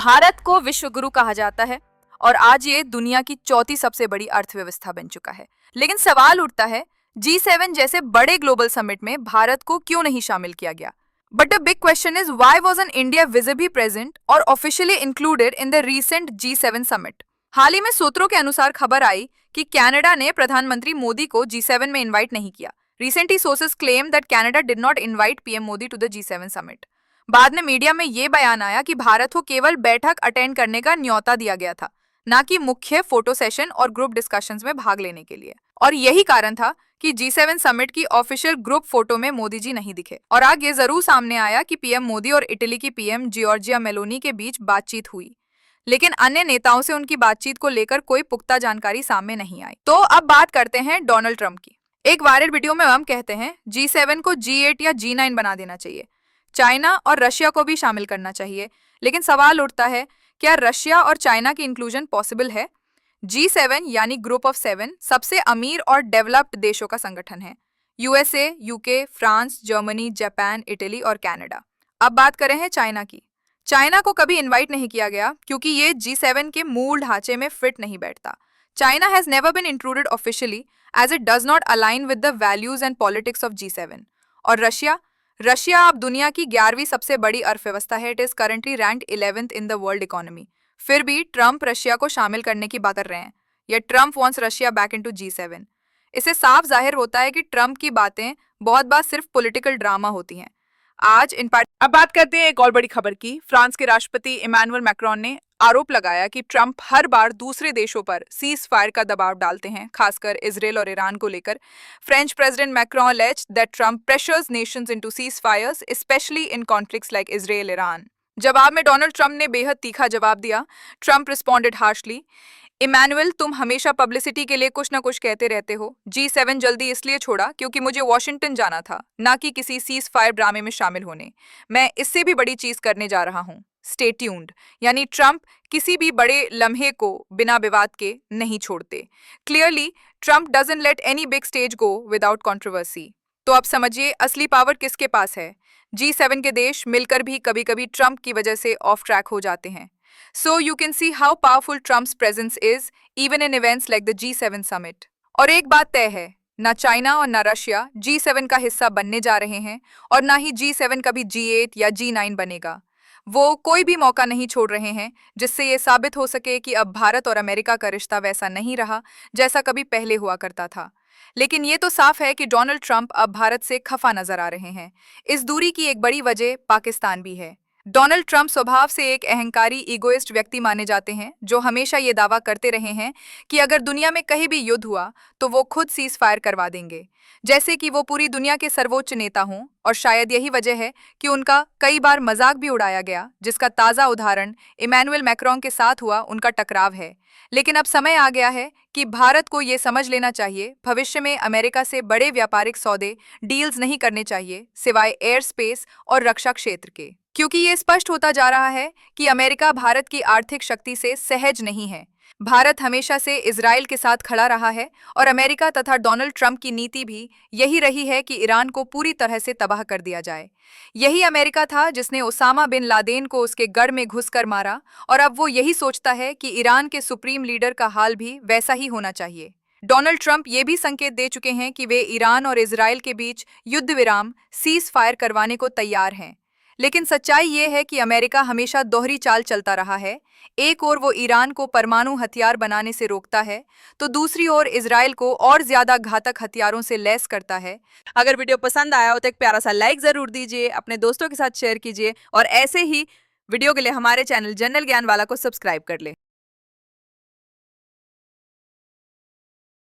भारत को विश्व गुरु कहा जाता है और आज ये दुनिया की चौथी सबसे बड़ी अर्थव्यवस्था बन चुका है। लेकिन सवाल उठता है, G7 जैसे बड़े ग्लोबल समिट में भारत को क्यों नहीं शामिल किया गया? But the big question is why wasn't India visibly present और officially included in the recent G7 summit? हाल ही में सूत्रों के अनुसार खबर आई कि कनाडा ने प्रधानमंत्री मोदी को G7 में इन्वाइट नहीं किया। Recently sources claim that Canada did not invite PM Modi to the G7 summit. बाद में मीडिया में ये बयान आया कि भारत को केवल बैठक अटेंड करने का न्योता दिया गया था, ना कि मुख्य फोटो सेशन और ग्रुप डिस्कशंस में भाग लेने के लिए। और यही कारण था कि G7 समिट की ऑफिशियल ग्रुप फोटो में मोदी जी नहीं दिखे। और आगे जरूर सामने आया कि पीएम मोदी और इटली की पीएम जॉर्जिया मेलोनी के बीच बातचीत हुई, लेकिन अन्य नेताओं से उनकी बातचीत को लेकर कोई पुख्ता जानकारी सामने नहीं आई। तो अब बात करते हैं डोनाल्ड ट्रंप की। एक वायरल वीडियो में हम कहते हैं G7 को G8 या G9 बना देना चाहिए, चाइना और रशिया को भी शामिल करना चाहिए। लेकिन सवाल उठता है, क्या रशिया और चाइना की इंक्लूजन पॉसिबल है? G7 यानी ग्रुप ऑफ 7 सबसे अमीर और डेवलप्ड देशों का संगठन है। USA, UK, France, Germany, Japan, Italy और कनाडा। अब बात करें हैं चाइना की। चाइना को कभी इनवाइट नहीं किया गया क्योंकि ये G7 के मूल ढांचे में फिट नहीं बैठता। China has never been included officially as it does not align with the values and politics of G7. और रशिया अब दुनिया की 11वीं सबसे बड़ी अर्थव्यवस्था है। It is currently ranked 11th in the world economy. फिर भी ट्रंप रशिया को शामिल करने की बात कर रहे हैं, या Trump wants Russia back into G7। इससे साफ जाहिर होता है कि ट्रंप की बातें बहुत बार सिर्फ पॉलिटिकल ड्रामा होती हैं। अब बात करते हैं एक और बड़ी खबर की। फ्रांस के राष्ट्रपति इमैनुअल मैक्रोन ने आरोप लगाया कि ट्रंप हर बार दूसरे देशों पर सीज फायर का दबाव डालते हैं, खासकर इजरायल और ईरान को लेकर। French president Macron alleged that Trump pressures nations into ceasefires, especially in conflicts like Israel Iran. जवाब में डोनाल्ड ट्रंप ने बेहद तीखा जवाब दिया। ट्रंप रिस्पॉन्डेड हार्शली, इमैनुअल, तुम हमेशा पब्लिसिटी के लिए कुछ ना कुछ कहते रहते हो। G7 जल्दी इसलिए छोड़ा क्योंकि मुझे वॉशिंगटन जाना था, ना कि किसी सीज फायर ड्रामे में शामिल होने। मैं इससे भी बड़ी चीज करने जा रहा हूँ। Stay tuned. यानी ट्रंप किसी भी बड़े लम्हे को बिना विवाद के नहीं छोड़ते। Clearly Trump doesn't let any big stage go without controversy. तो अब समझिए असली पावर किसके पास है। G7 के देश मिलकर भी कभी कभी ट्रंप की वजह से ऑफ ट्रैक हो जाते हैं। So you can see how powerful Trump's presence is even in events like the G7 summit. और एक बात तय है, ना चाइना और ना रशिया G7 का हिस्सा बनने जा रहे हैं और ना ही G7 कभी G8 या G9 बनेगा। वो कोई भी मौका नहीं छोड़ रहे हैं जिससे ये साबित हो सके कि अब भारत और अमेरिका का रिश्ता वैसा नहीं रहा जैसा कभी पहले हुआ करता था। लेकिन ये तो साफ है कि डोनाल्ड ट्रंप अब भारत से खफा नजर आ रहे हैं। इस दूरी की एक बड़ी वजह पाकिस्तान भी है। डोनाल्ड ट्रंप स्वभाव से एक अहंकारी ईगोइस्ट व्यक्ति माने जाते हैं, जो हमेशा ये दावा करते रहे हैं कि अगर दुनिया में कहीं भी युद्ध हुआ तो वो खुद सीज फायर करवा देंगे, जैसे कि वो पूरी दुनिया के सर्वोच्च नेता हों। और शायद यही वजह है कि उनका कई बार मजाक भी उड़ाया गया, जिसका ताज़ा उदाहरण इमैनुअल मैक्रोन के साथ हुआ उनका टकराव है। लेकिन अब समय आ गया है कि भारत को ये समझ लेना चाहिए, भविष्य में अमेरिका से बड़े व्यापारिक सौदे डील्स नहीं करने चाहिए सिवाय एयर स्पेस और रक्षा क्षेत्र के, क्योंकि ये स्पष्ट होता जा रहा है कि अमेरिका भारत की आर्थिक शक्ति से सहज नहीं है। भारत हमेशा से इजराइल के साथ खड़ा रहा है और अमेरिका तथा डोनाल्ड ट्रंप की नीति भी यही रही है कि ईरान को पूरी तरह से तबाह कर दिया जाए। यही अमेरिका था जिसने ओसामा बिन लादेन को उसके गढ़ में घुसकर मारा, और अब वो यही सोचता है कि ईरान के सुप्रीम लीडर का हाल भी वैसा ही होना चाहिए। डोनाल्ड ट्रंप ये भी संकेत दे चुके हैं कि वे ईरान और इजराइल के बीच युद्ध विराम सीज फायर करवाने को तैयार हैं। लेकिन सच्चाई ये है कि अमेरिका हमेशा दोहरी चाल चलता रहा है। एक ओर वो ईरान को परमाणु हथियार बनाने से रोकता है, तो दूसरी ओर इजराइल को और ज्यादा घातक हथियारों से लैस करता है। अगर वीडियो पसंद आया हो तो एक प्यारा सा लाइक जरूर दीजिए, अपने दोस्तों के साथ शेयर कीजिए और ऐसे ही वीडियो के लिए हमारे चैनल जनरल ज्ञान वाला को सब्सक्राइब कर ले।